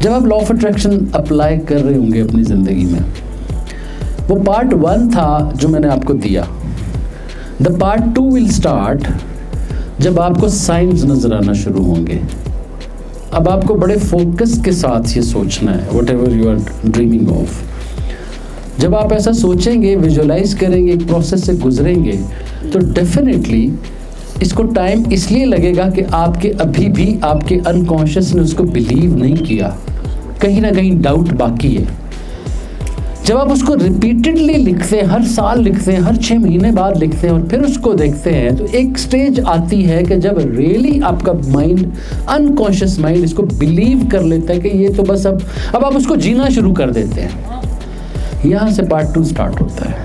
जब आप law of attraction apply कर रहे होंगे अपनी ज़िंदगी में, वो पार्ट 1 था जो मैंने आपको दिया। द पार्ट 2 विल स्टार्ट जब आपको साइंस नज़र आना शुरू होंगे। अब आपको बड़े फोकस के साथ ये सोचना है, whatever you are dreaming of. जब आप ऐसा सोचेंगे, विजुअलाइज करेंगे, एक प्रोसेस से गुजरेंगे, तो डेफिनेटली इसको टाइम इसलिए लगेगा कि आपके अभी भी आपके अनकॉन्शियस ने उसको बिलीव नहीं किया, कहीं ना कहीं डाउट बाकी है। जब आप उसको रिपीटेडली लिखते हैं, हर साल लिखते हैं, हर 6 महीने बाद लिखते हैं और फिर उसको देखते हैं, तो एक स्टेज आती है कि जब रियली आपका माइंड, अनकॉन्शियस माइंड इसको बिलीव कर लेता है कि ये तो बस अब आप उसको जीना शुरू कर देते हैं। यहाँ से पार्ट 2 स्टार्ट होता है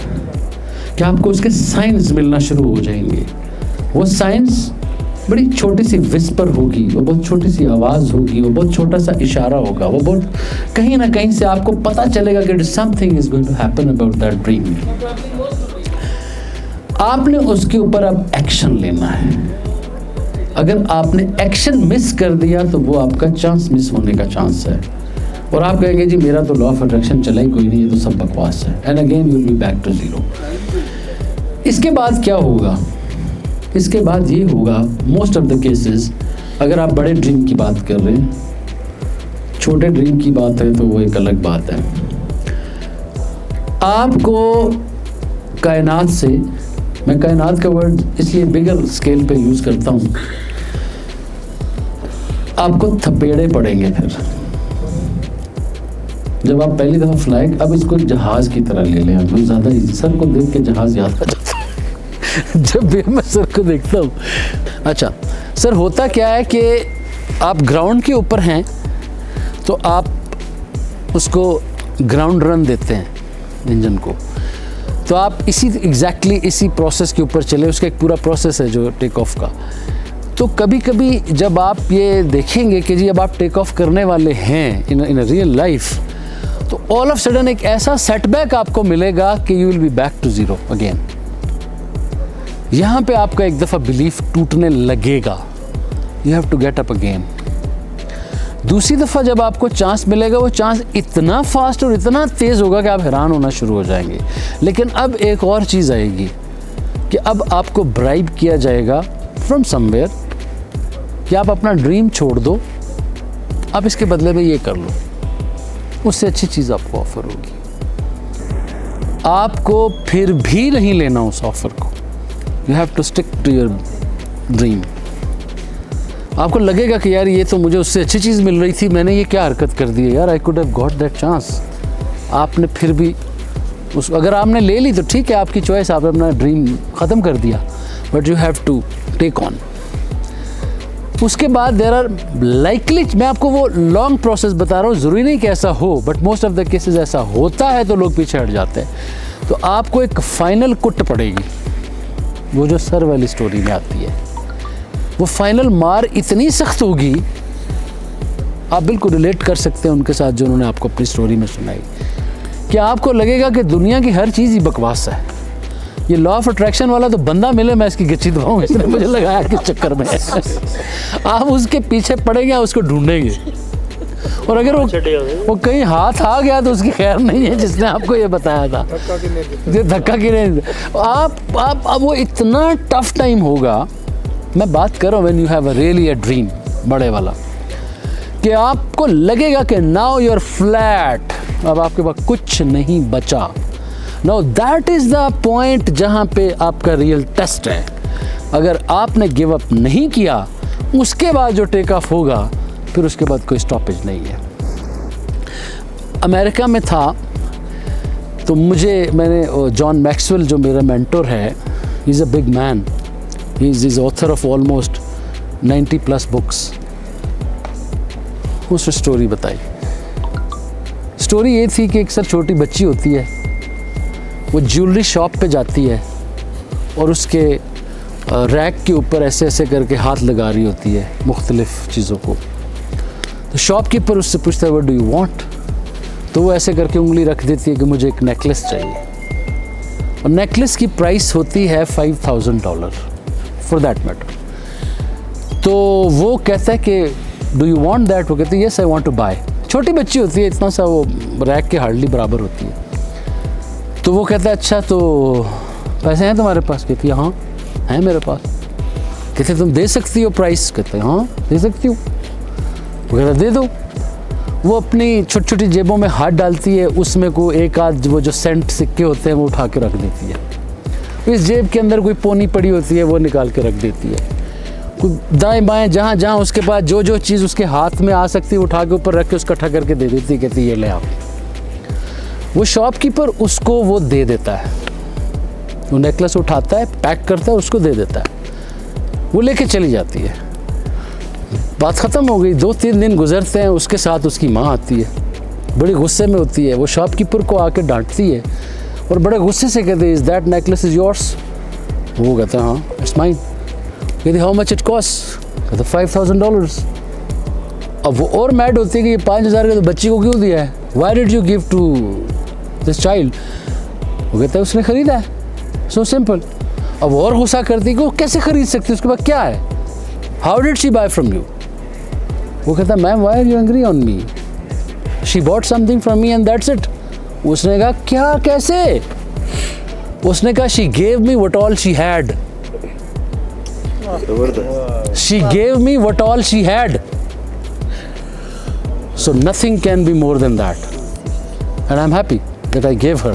कि आपको उसके साइंस मिलना शुरू हो जाएंगे। वो साइंस बड़ी छोटी सी विस्पर होगी, वो बहुत छोटी सी आवाज़ होगी, वो बहुत छोटा सा इशारा होगा, वो बहुत कहीं ना कहीं से आपको पता चलेगा कि something is going to happen about that dream. आपने उसके ऊपर अब एक्शन लेना है। अगर आपने एक्शन मिस कर दिया तो वो आपका चांस मिस होने का चांस है, और आप कहेंगे जी मेरा तो लॉ ऑफ अट्रैक्शन चला ही कोई नहीं, ये तो सब बकवास है, and again you will be back to zero. इसके बाद क्या होगा? इसके बाद ये होगा, मोस्ट ऑफ द केसेस, अगर आप बड़े ड्रीम की बात कर रहे हैं, छोटे ड्रीम की बात है तो वो एक अलग बात है। आपको कायनात से, मैं कायनात का वर्ड इसलिए बिगर स्केल पे यूज़ करता हूँ, आपको थपेड़े पड़ेंगे। फिर जब आप पहली दफ़ा फ्लाई, अब इसको जहाज़ की तरह ले लें, आप ज़्यादा इजी, सर को देख के जहाज़ याद आ जाता है जब भी मैं सर को देखता हूँ। अच्छा सर, होता क्या है कि आप ग्राउंड के ऊपर हैं तो आप उसको ग्राउंड रन देते हैं इंजन को, तो आप एग्जैक्टली इसी प्रोसेस के ऊपर चले। उसका एक पूरा प्रोसेस है जो टेक ऑफ का। तो कभी कभी जब आप ये देखेंगे कि जी अब आप टेक ऑफ करने वाले हैं इन अ रियल लाइफ, तो ऑल ऑफ सडन एक ऐसा सेटबैक आपको मिलेगा कि you will be back to zero again. यहाँ पे आपका एक दफ़ा बिलीफ टूटने लगेगा, you have to get up again. दूसरी दफ़ा जब आपको चांस मिलेगा, वो चांस इतना फास्ट और इतना तेज़ होगा कि आप हैरान होना शुरू हो जाएंगे। लेकिन अब एक और चीज़ आएगी कि अब आपको ब्राइब किया जाएगा फ्रॉम समवेयर कि आप अपना ड्रीम छोड़ दो, आप इसके बदले में ये कर लो, उससे अच्छी चीज़ आपको ऑफ़र होगी। आपको फिर भी नहीं लेना उस ऑफ़र को, you have to stick to your dream. आपको लगेगा कि यार ये तो मुझे उससे अच्छी चीज़ मिल रही थी, मैंने ये क्या हरकत कर दी है यार, I could have got that chance. आपने फिर भी अगर आपने ले ली तो ठीक है, आपकी चॉइस, आपने अपना ड्रीम ख़त्म कर दिया, but you have to take on. उसके बाद देयर आर लाइकली, मैं आपको वो लॉन्ग प्रोसेस बता रहा हूँ, ज़रूरी नहीं कि ऐसा हो, but most of the cases ऐसा होता है तो लोग पीछे हट जाते हैं। तो आपको एक फाइनल कुट पड़ेगी, वो जो सर वाली स्टोरी में आती है। वो फाइनल मार इतनी सख्त होगी, आप बिल्कुल रिलेट कर सकते हैं उनके साथ जो उन्होंने आपको अपनी स्टोरी में सुनाई, कि आपको लगेगा कि दुनिया की हर चीज़ ही बकवास है। ये लॉ ऑफ अट्रैक्शन वाला तो बंदा मिले मैं इसकी गिच्ची दबाऊँ, इसने मुझे लगाया किस चक्कर में आप उसके पीछे पड़ेंगे, उसको ढूंढेंगे, और अगर वो कहीं हाथ आ गया तो उसकी खैर नहीं है जिसने आपको ये बताया था, धक्का की नहीं। आप अब वो इतना टफ टाइम होगा, मैं बात कर रहा हूँ when you have a really a dream बड़े वाला, कि आपको लगेगा कि नाउ यू आर फ्लैट, अब आपके पास कुछ नहीं बचा। Now that is the point जहाँ पे आपका रियल टेस्ट है। अगर आपने गिव अप नहीं किया, उसके बाद जो टेक ऑफ होगा, फिर उसके बाद कोई स्टॉपेज नहीं है। अमेरिका में था तो मैंने जॉन मैक्सवेल जो मेरा मेंटर है, he is a big man, he is author of almost 90+ books. उसने स्टोरी बताई। स्टोरी ये थी कि एक सर छोटी बच्ची होती है, वो ज्वेलरी शॉप पे जाती है और उसके रैक के ऊपर ऐसे ऐसे करके हाथ लगा रही होती है मुख्तलिफ़ चीज़ों को। तो शॉपकीपर उससे पूछता है व्हाट डू यू वांट, तो वो ऐसे करके उंगली रख देती है कि मुझे एक नेकलेस चाहिए, और नेकलेस की प्राइस होती है $5000 फॉर दैट मैटर। तो वो कहता है कि डू यू वांट दैट, वो कहती है yes I want to buy. छोटी बच्ची होती है, इतना सा वो रैक के हार्डली बराबर होती है। तो वो कहता है अच्छा तो पैसे हैं तुम्हारे पास? कहती है हाँ हैं मेरे पास। कहते तुम दे सकती हो प्राइस? कहते हैं हाँ दे सकती हूँ। वो कहता दे दो। वो अपनी छोटी छोटी जेबों में हाथ डालती है, उसमें को एक आध वो जो सेंट सिक्के होते हैं वो उठा के रख देती है। इस जेब के अंदर कोई पोनी पड़ी होती है वो निकाल के रख देती है। कोई दाएं बाएं जहाँ जहाँ उसके पास जो जो चीज़ उसके हाथ में आ सकती है उठा के ऊपर रख के उसका इकट्ठा करके दे देती है। कहती ये ले आप। वो शॉपकीपर उसको वो दे देता है, वो नेकलेस उठाता है, पैक करता है, उसको दे देता है। वो लेके चली जाती है। बात ख़त्म हो गई। 2-3 दिन गुजरते हैं, उसके साथ उसकी माँ आती है, बड़ी गुस्से में होती है। वो शॉपकीपर को आके डांटती है और बड़े गुस्से से कहती है is that necklace is yours? वो कहता है हाँ इट्स माइन। कहती हाउ मच इट कॉस्ट? कहता $5,000। अब वो और मैड होती है कि ये 5,000 का तो बच्ची को क्यों दिया है? Why did you give to this child? वो कहता है उसने ख़रीदा है, सो सिंपल। अब वो और गुस्सा करती है कि वो कैसे ख़रीद सकती है, उसके पास क्या है? How did she buy from you? वो कहता है ma'am why are you angry on me? She bought something from me and that's it. उसने कहा क्या, कैसे? उसने कहा she gave me what all she had. She gave me what all she had, so nothing can be more than that, and I'm happy that I gave her